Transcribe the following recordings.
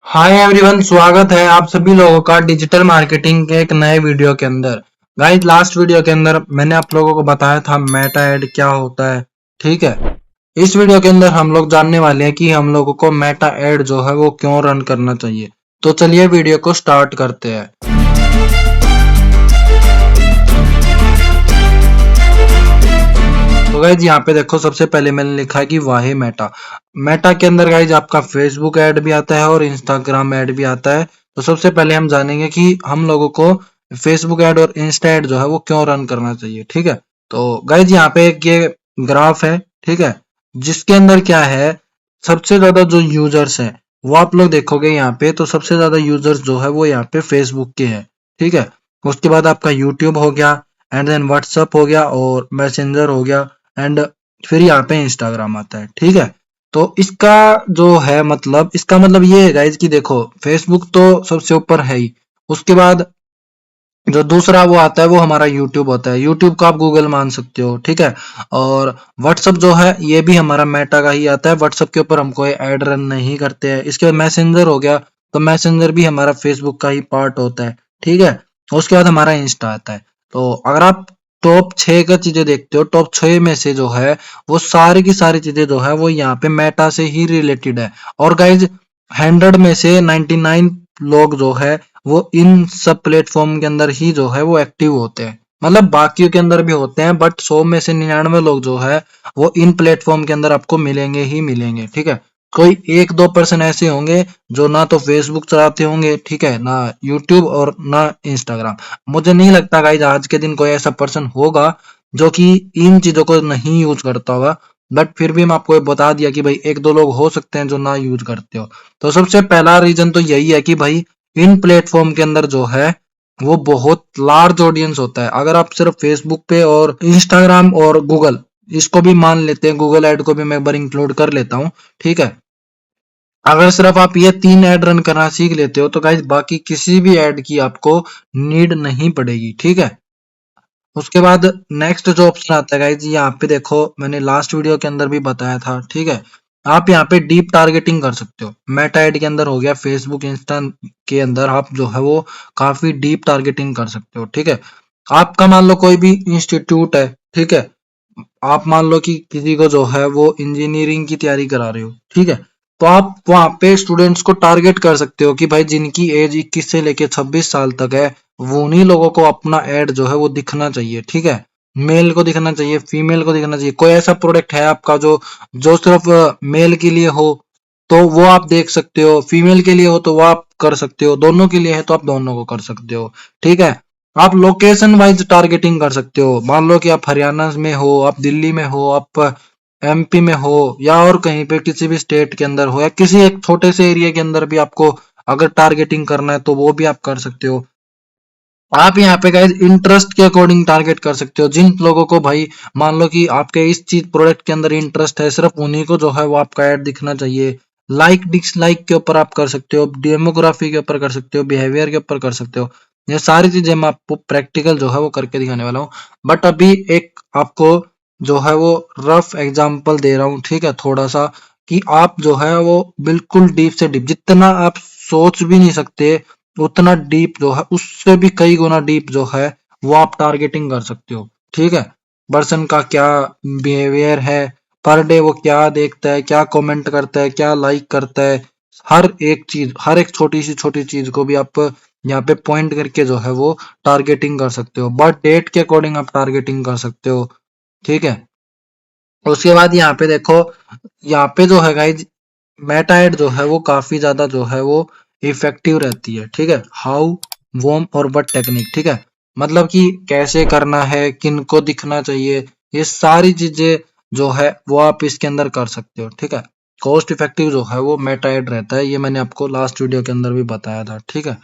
Hi everyone, स्वागत है आप सभी लोगों का डिजिटल मार्केटिंग के एक नए वीडियो के अंदर। गाइस, लास्ट वीडियो के अंदर मैंने आप लोगों को बताया था मेटा ऐड क्या होता है। ठीक है, इस वीडियो के अंदर हम लोग जानने वाले हैं कि हम लोगों को मेटा ऐड जो है वो क्यों रन करना चाहिए। तो चलिए वीडियो को स्टार्ट करते हैं। तो गाइज यहाँ पे देखो, सबसे पहले मैंने लिखा है कि वाहे मेटा। मेटा के अंदर गाइज आपका फेसबुक ऐड भी आता है और इंस्टाग्राम ऐड भी आता है। तो सबसे पहले हम जानेंगे कि हम लोगों को फेसबुक ऐड और इंस्टा ऐड जो है वो क्यों रन करना चाहिए। ठीक है, तो गाइज यहाँ पे एक ये ग्राफ है। ठीक है, जिसके अंदर क्या है, सबसे ज्यादा जो यूजर्स है वो आप लोग देखोगे यहाँ पे, तो सबसे ज्यादा यूजर्स जो है वो यहाँ पे फेसबुक के हैं। ठीक है, उसके बाद आपका यूट्यूब हो गया, एंड देन व्हाट्सअप हो गया और मैसेंजर हो गया, एंड फिर यहाँ पे इंस्टाग्राम आता है। ठीक है, तो इसका जो है मतलब, इसका मतलब ये है गाइज कि देखो, फेसबुक तो सबसे ऊपर है ही। उसके बाद जो दूसरा वो आता है वो हमारा यूट्यूब होता है। यूट्यूब को आप गूगल मान सकते हो। ठीक है, और व्हाट्सअप जो है ये भी हमारा मेटा का ही आता है। व्हाट्सअप के ऊपर हम कोई ऐड रन नहीं करते हैं। इसके बाद मैसेंजर हो गया, तो मैसेंजर भी हमारा फेसबुक का ही पार्ट होता है। ठीक है, उसके बाद हमारा इंस्टा आता है। तो अगर आप टॉप 6 का चीजें देखते हो, टॉप 6 में से जो है वो सारी की सारी चीजें जो है वो यहाँ पे मेटा से ही रिलेटेड है। और गाइज, 100 में से 99 लोग जो है वो इन सब प्लेटफॉर्म के अंदर ही जो है वो एक्टिव होते हैं। मतलब बाकियों के अंदर भी होते हैं, बट 100 में से 99 लोग जो है वो इन प्लेटफॉर्म के अंदर आपको मिलेंगे ही मिलेंगे। ठीक है, कोई 1-2% ऐसे होंगे जो ना तो फेसबुक चलाते होंगे, ठीक है, ना यूट्यूब और ना इंस्टाग्राम। मुझे नहीं लगता गाइज आज के दिन कोई ऐसा पर्सन होगा जो कि इन चीजों को नहीं यूज करता होगा। बट फिर भी मैं आपको ये बता दिया कि भाई 1-2 लोग हो सकते हैं जो ना यूज करते हो। तो सबसे पहला रीजन तो यही है कि भाई इन प्लेटफॉर्म के अंदर जो है वो बहुत लार्ज ऑडियंस होता है। अगर आप सिर्फ फेसबुक पे और इंस्टाग्राम और गूगल, इसको भी मान लेते हैं, गूगल ऐड को भी मैं एक बार इंक्लूड कर लेता हूँ। ठीक है, अगर सिर्फ आप ये 3 ऐड रन करना सीख लेते हो तो गाइज बाकी किसी भी ऐड की आपको नीड नहीं पड़ेगी। ठीक है, उसके बाद नेक्स्ट जो ऑप्शन आता है गाइज, यहाँ पे देखो मैंने लास्ट वीडियो के अंदर भी बताया था। ठीक है, आप यहाँ पे डीप टारगेटिंग कर सकते हो। मेटा ऐड के अंदर हो गया, फेसबुक इंस्टा के अंदर आप जो है वो काफी डीप टारगेटिंग कर सकते हो। ठीक है, आपका मान लो कोई भी इंस्टीट्यूट है। ठीक है, आप मान लो कि किसी को जो है वो इंजीनियरिंग की तैयारी करा रहे हो। ठीक है, तो आप वहां पे स्टूडेंट्स को टारगेट कर सकते हो कि भाई जिनकी एज 21 से लेके 26 साल तक है, वो उन्हीं लोगों को अपना ऐड जो है वो दिखना चाहिए। ठीक है, मेल को दिखना चाहिए, फीमेल को दिखना चाहिए। कोई ऐसा प्रोडक्ट है आपका जो जो सिर्फ मेल के लिए हो तो वो आप देख सकते हो, फीमेल के लिए हो तो वो आप कर सकते हो, दोनों के लिए है तो आप दोनों को कर सकते हो। ठीक है, आप लोकेशन वाइज टारगेटिंग कर सकते हो। मान लो कि आप हरियाणा में हो, आप दिल्ली में हो, आप एमपी में हो, या और कहीं पे किसी भी स्टेट के अंदर हो, या किसी एक छोटे से एरिया के अंदर भी आपको अगर टारगेटिंग करना है तो वो भी आप कर सकते हो। आप यहाँ पे गाइस इंटरेस्ट के अकॉर्डिंग टारगेट कर सकते हो। जिन लोगों को भाई मान लो कि आपके इस चीज प्रोडक्ट के अंदर इंटरेस्ट है, सिर्फ उन्हीं को जो है वो आपका ऐड दिखना चाहिए। लाइक डिसलाइक के ऊपर आप कर सकते हो, डेमोग्राफी के ऊपर कर सकते हो, बिहेवियर के ऊपर कर सकते हो। ये सारी चीजें मैं आपको प्रैक्टिकल जो है वो करके दिखाने वाला हूँ। बट अभी एक आपको जो है वो रफ एग्जाम्पल दे रहा हूँ। ठीक है, थोड़ा सा कि आप जो है वो बिल्कुल डीप से डीप, जितना आप सोच भी नहीं सकते उतना डीप जो है, उससे भी कई गुना डीप जो है वो आप टारगेटिंग कर सकते हो। ठीक है, पर्सन का क्या बिहेवियर है, पर डे वो क्या देखता है, क्या कमेंट करता है, क्या लाइक करता है, हर एक चीज, हर एक छोटी सी छोटी चीज को भी आप यहाँ पे पॉइंट करके जो है वो टारगेटिंग कर सकते हो। बर्थ डेट के अकॉर्डिंग आप टारगेटिंग कर सकते हो। ठीक है, उसके बाद यहाँ पे देखो, यहाँ पे जो है गाइज मेटा एड जो है वो काफी ज्यादा जो है वो इफेक्टिव रहती है। ठीक है, हाउ, वॉम और बट टेक्निक। ठीक है, मतलब कि कैसे करना है, किन को दिखना चाहिए, ये सारी चीजें जो है वो आप इसके अंदर कर सकते हो। ठीक है, कॉस्ट इफेक्टिव जो है वो मेटा एड रहता है, ये मैंने आपको लास्ट वीडियो के अंदर भी बताया था। ठीक है,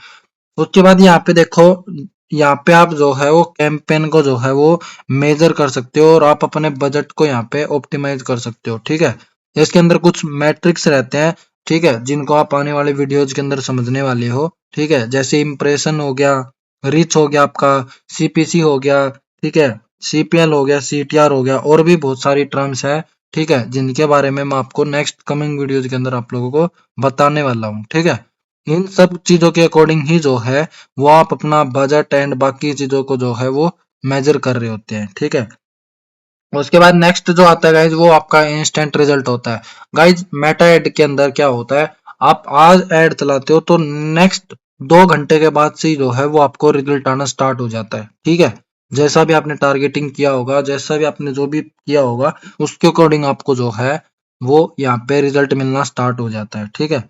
उसके बाद यहाँ पे देखो, यहाँ पे आप जो है वो कैंपेन को जो है वो मेजर कर सकते हो और आप अपने बजट को यहाँ पे ऑप्टिमाइज कर सकते हो। ठीक है, इसके अंदर कुछ मैट्रिक्स रहते हैं। ठीक है, जिनको आप आने वाले वीडियोज के अंदर समझने वाले हो। ठीक है, जैसे इंप्रेशन हो गया, रीच हो गया आपका, सीपीसी हो गया, ठीक है, सीपीएल हो गया, सीटीआर हो गया, और भी बहुत सारी टर्म्स है। ठीक है, जिनके बारे में मैं आपको नेक्स्ट कमिंग वीडियोज के अंदर आप लोगों को बताने वाला हूँ। ठीक है, इन सब चीजों के अकॉर्डिंग ही जो है वो आप अपना बजट एंड बाकी चीजों को जो है वो मेजर कर रहे होते हैं, ठीक है। उसके बाद नेक्स्ट जो आता है गाइज वो आपका इंस्टेंट रिजल्ट होता है। गाइज मेटा एड के अंदर क्या होता है, आप आज एड चलाते हो तो नेक्स्ट 2 घंटे के बाद से ही जो है वो आपको रिजल्ट आना स्टार्ट हो जाता है, ठीक है। जैसा भी आपने टारगेटिंग किया होगा, जैसा भी आपने जो भी किया होगा, उसके अकॉर्डिंग आपको जो है वो यहाँ पे रिजल्ट मिलना स्टार्ट हो जाता है, ठीक है।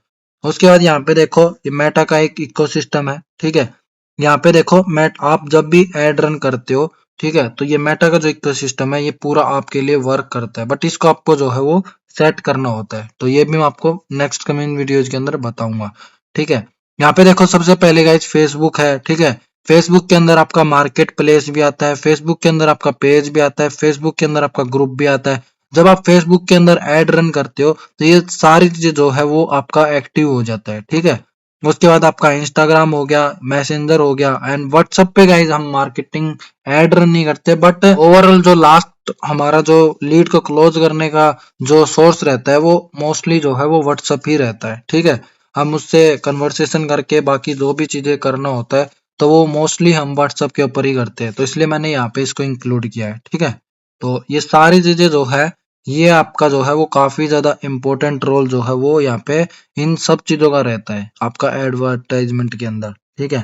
उसके बाद यहाँ पे देखो ये मेटा का एक इकोसिस्टम है, ठीक है। यहाँ पे देखो मेट आप जब भी एड रन करते हो, ठीक है, तो ये मेटा का जो इकोसिस्टम है ये पूरा आपके लिए वर्क करता है, बट इसको आपको जो है वो सेट करना होता है। तो ये भी मैं आपको नेक्स्ट कमिंग वीडियोज के अंदर बताऊंगा, ठीक है। यहाँ पे देखो सबसे पहले गाइज फेसबुक है, ठीक है। फेसबुक के अंदर आपका मार्केट प्लेस भी आता है, फेसबुक के अंदर आपका पेज भी आता है, फेसबुक के अंदर आपका ग्रुप भी आता है। जब आप फेसबुक के अंदर एड रन करते हो तो ये सारी चीजें जो है वो आपका एक्टिव हो जाता है, ठीक है। उसके बाद आपका इंस्टाग्राम हो गया, मैसेंजर हो गया एंड व्हाट्सएप पे गाइज हम मार्केटिंग एड रन नहीं करते, बट ओवरऑल जो लास्ट हमारा जो लीड को क्लोज करने का जो सोर्स रहता है वो मोस्टली जो है वो व्हाट्सएप ही रहता है, ठीक है। हम उससे कन्वर्सेशन करके बाकी जो भी चीजें करना होता है तो वो मोस्टली हम व्हाट्सएप के ऊपर ही करते हैं, तो इसलिए मैंने यहाँ पे इसको इंक्लूड किया है, ठीक है। तो ये सारी चीजें जो है ये आपका जो है वो काफी ज्यादा इम्पोर्टेंट रोल जो है वो यहाँ पे इन सब चीजों का रहता है आपका एडवर्टाइजमेंट के अंदर, ठीक है।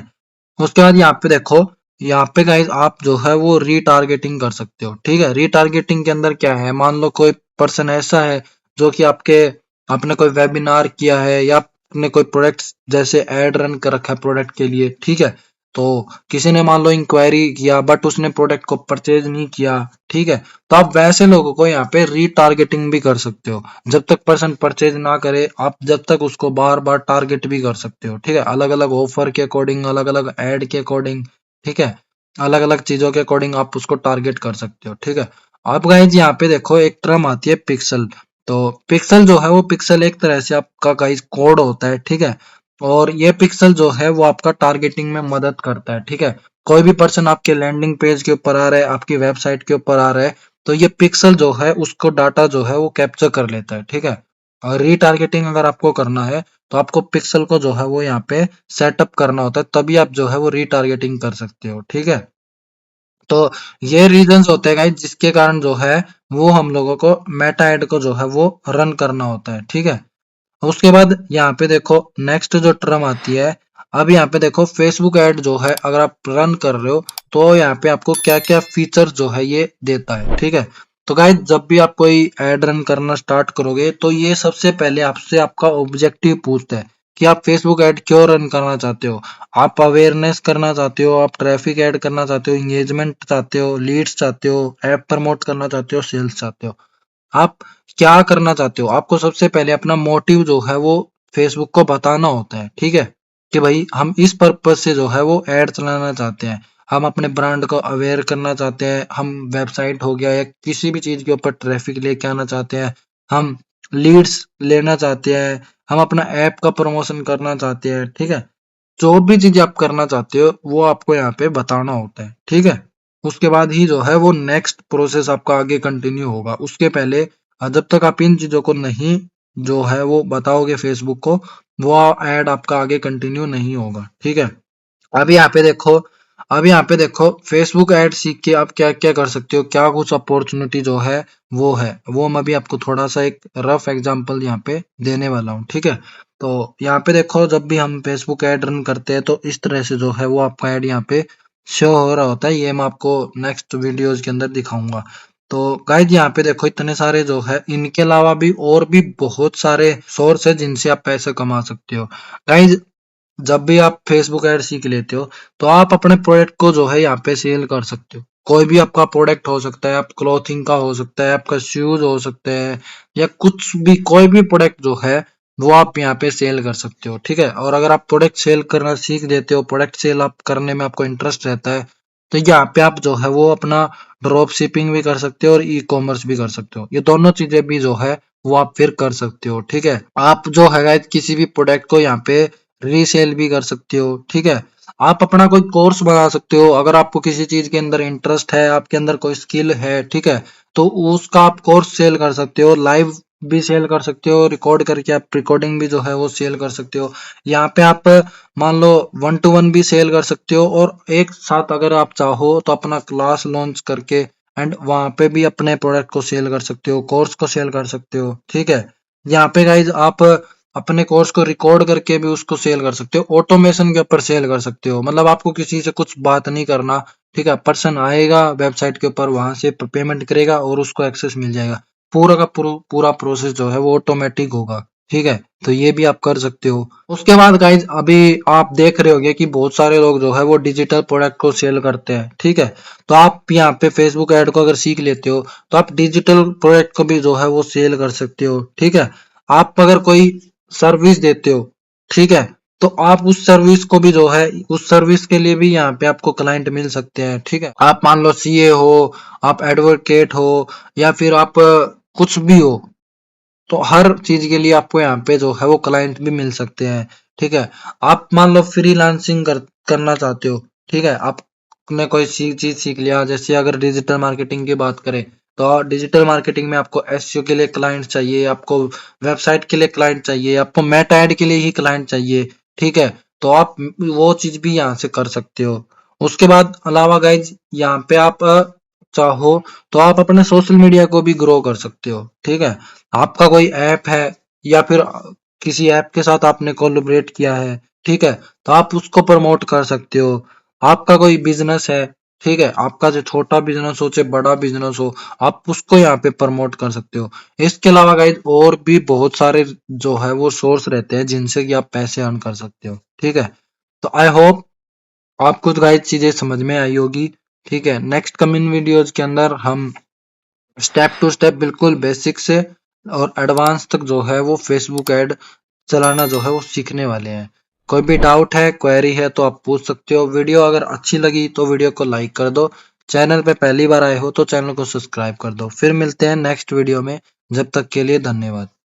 उसके बाद यहाँ पे देखो, यहाँ पे गाइज आप जो है वो रीटारगेटिंग कर सकते हो, ठीक है। रीटारगेटिंग के अंदर क्या है, मान लो कोई पर्सन ऐसा है जो कि आपने कोई वेबिनार किया है या आपने कोई प्रोडक्ट जैसे एड रन कर रखा है प्रोडक्ट के लिए, ठीक है। तो किसी ने मान लो इंक्वायरी किया बट उसने प्रोडक्ट को परचेज नहीं किया, ठीक है। तो आप वैसे लोगों को यहाँ पे रीटारगेटिंग भी कर सकते हो। जब तक पर्सन परचेज ना करे आप जब तक उसको बार बार टारगेट भी कर सकते हो, ठीक है। अलग अलग ऑफर के अकॉर्डिंग, अलग अलग एड के अकॉर्डिंग, ठीक है। अलग अलग चीजों के अकॉर्डिंग आप उसको टारगेट कर सकते हो, ठीक है। अब गाइज यहाँ पे देखो एक टर्म आती है पिक्सल। तो पिक्सल जो है वो पिक्सल एक तरह से आपका गाइज कोड होता है, ठीक है। और ये पिक्सल जो है वो आपका टारगेटिंग में मदद करता है, ठीक है। कोई भी पर्सन आपके लैंडिंग पेज के ऊपर आ रहा है, आपकी वेबसाइट के ऊपर आ रहा है, तो ये पिक्सल जो है उसको डाटा जो है वो कैप्चर कर लेता है, ठीक है। और रीटारगेटिंग अगर आपको करना है तो आपको पिक्सल को जो है वो यहाँ पे सेटअप करना होता है, तभी आप जो है वो रीटारगेटिंग कर सकते हो, ठीक है। तो ये रीजंस होते हैं गाइस जिसके कारण जो है वो हम लोगों को मेटा एड को जो है वो रन करना होता है, ठीक है। उसके बाद यहाँ पे देखो नेक्स्ट जो टर्म आती है, अब यहाँ पे देखो फेसबुक ऐड जो है अगर आप रन कर रहे हो तो यहाँ पे आपको क्या क्या फीचर जो है ये देता है, ठीक है। तो गाइस जब भी आप कोई ऐड रन करना स्टार्ट करोगे तो ये सबसे पहले आपसे आपका ऑब्जेक्टिव पूछता है कि आप फेसबुक ऐड क्यों रन करना चाहते हो। आप अवेयरनेस करना चाहते हो, आप ट्रैफिक ऐड करना चाहते हो, इंगेजमेंट चाहते हो, लीड्स चाहते हो, ऐप प्रमोट करना चाहते हो, सेल्स चाहते हो, आप क्या करना चाहते हो। आपको सबसे पहले अपना मोटिव जो है वो फेसबुक को बताना होता है, ठीक है। कि भाई हम इस पर्पज से जो है वो ऐड चलाना चाहते हैं, हम अपने ब्रांड को अवेयर करना चाहते हैं, हम वेबसाइट हो गया या किसी भी चीज के ऊपर ट्रैफिक लेके आना चाहते हैं, हम लीड्स लेना चाहते हैं, हम अपना ऐप का प्रमोशन करना चाहते हैं, ठीक है। जो भी चीज आप करना चाहते हो वो आपको यहाँ पे बताना होता है, ठीक है। उसके बाद ही जो है वो नेक्स्ट प्रोसेस आपका आगे कंटिन्यू होगा। उसके पहले जब तक आप इन चीजों को नहीं जो है वो बताओगे फेसबुक को, वो ऐड आपका आगे कंटिन्यू नहीं होगा, ठीक है। अब यहाँ पे देखो अब यहाँ पे देखो फेसबुक ऐड सीख के आप क्या क्या कर सकते हो, क्या कुछ अपॉर्चुनिटी जो है वो मैं भी आपको थोड़ा सा एक रफ एग्जांपल यहाँ पे देने वाला हूँ, ठीक है। तो यहाँ पे देखो जब भी हम फेसबुक ऐड रन करते हैं तो इस तरह से जो है वो आपका ऐड यहाँ पे शो हो रहा होता है, ये मैं आपको नेक्स्ट वीडियोज के अंदर दिखाऊंगा। तो गाइज यहाँ पे देखो इतने सारे जो है, इनके अलावा भी और भी बहुत सारे सोर्स है जिनसे आप पैसे कमा सकते हो। गाइज जब भी आप फेसबुक ऐड सीख लेते हो तो आप अपने प्रोडक्ट को जो है यहाँ पे सेल कर सकते हो। कोई भी आपका प्रोडक्ट हो सकता है, आप क्लॉथिंग का हो सकता है, आपका शूज हो सकते हैं, या कुछ भी कोई भी प्रोडक्ट जो है वो आप यहाँ पे सेल कर सकते हो, ठीक है। और अगर आप प्रोडक्ट सेल करना सीख देते हो, प्रोडक्ट सेल आप करने में आपको इंटरेस्ट रहता है, तो यहाँ पे आप जो है वो अपना ड्रॉप शिपिंग भी कर सकते हो और ई कॉमर्स भी कर सकते हो। ये दोनों चीजें भी जो है वो आप फिर कर सकते हो, ठीक है। आप जो है guys, किसी भी प्रोडक्ट को यहाँ पे रीसेल भी कर सकते हो, ठीक है। आप अपना कोई कोर्स बना सकते हो, अगर आपको किसी चीज के अंदर इंटरेस्ट है, आपके अंदर कोई स्किल है, ठीक है, तो उसका आप कोर्स सेल कर सकते हो, लाइव भी सेल कर सकते हो, रिकॉर्ड करके आप रिकॉर्डिंग भी जो है वो सेल कर सकते हो। यहाँ पे आप मान लो 1-to-1 भी सेल कर सकते हो, और एक साथ अगर आप चाहो तो अपना क्लास लॉन्च करके एंड वहां पे भी अपने प्रोडक्ट को सेल कर सकते हो, कोर्स को सेल कर सकते हो। ठीक है, यहाँ पे गाइज आप अपने कोर्स को रिकॉर्ड करके भी उसको सेल कर सकते हो, ऑटोमेशन के ऊपर सेल कर सकते हो, मतलब आपको किसी से कुछ बात नहीं करना। ठीक है, पर्सन आएगा वेबसाइट के ऊपर, वहां से पेमेंट करेगा और उसको एक्सेस मिल जाएगा। पूरा का पूरा प्रोसेस जो है वो ऑटोमेटिक होगा। ठीक है, तो ये भी आप कर सकते हो। उसके बाद गाइज अभी आप देख रहे होंगे कि बहुत सारे लोग जो है वो डिजिटल प्रोडक्ट को सेल करते हैं। ठीक है, तो आप यहाँ पे फेसबुक ऐड को अगर सीख लेते हो तो आप डिजिटल प्रोडक्ट को भी जो है वो सेल कर सकते हो। ठीक है, आप अगर कोई सर्विस देते हो, ठीक है, तो आप उस सर्विस को भी जो है, उस सर्विस के लिए भी यहाँ पे आपको क्लाइंट मिल सकते हैं। ठीक है, आप मान लो सीए हो, आप एडवोकेट हो, या फिर आप कुछ भी हो, तो हर चीज के लिए आपको यहाँ पे जो है वो क्लाइंट भी मिल सकते हैं। ठीक है, आप मान लो फ्रीलांसिंग करना चाहते हो। ठीक है, आपने कोई चीज सीख लिया, जैसे अगर डिजिटल मार्केटिंग की बात करें तो डिजिटल मार्केटिंग में आपको एसईओ के लिए क्लाइंट चाहिए, आपको वेबसाइट के लिए क्लाइंट चाहिए, आपको मेटा ऐड के लिए ही क्लाइंट चाहिए। ठीक है, तो आप वो चीज भी यहाँ से कर सकते हो। उसके बाद अलावा गाइज यहाँ पे आप चाहो तो आप अपने सोशल मीडिया को भी ग्रो कर सकते हो। ठीक है, आपका कोई ऐप है, या फिर किसी ऐप के साथ आपने कोलैबोरेट किया है, ठीक है, तो आप उसको प्रमोट कर सकते हो। आपका कोई बिजनेस है, ठीक है, आपका जो छोटा बिजनेस हो चाहे बड़ा बिजनेस हो, आप उसको यहाँ पे प्रमोट कर सकते हो। इसके अलावा गाइज और भी बहुत सारे जो है वो सोर्स रहते हैं जिनसे कि आप पैसे अर्न कर सकते हो। ठीक है, तो आई होप आपको तो गाइज चीजें समझ में आई होगी। ठीक है, नेक्स्ट कमिंग वीडियोज के अंदर हम स्टेप टू स्टेप बिल्कुल बेसिक से और एडवांस तक जो है वो फेसबुक ऐड चलाना जो है वो सीखने वाले हैं। कोई भी डाउट है, क्वेरी है तो आप पूछ सकते हो। वीडियो अगर अच्छी लगी तो वीडियो को लाइक कर दो। चैनल पे पहली बार आए हो तो चैनल को सब्सक्राइब कर दो। फिर मिलते हैं नेक्स्ट वीडियो में, जब तक के लिए धन्यवाद।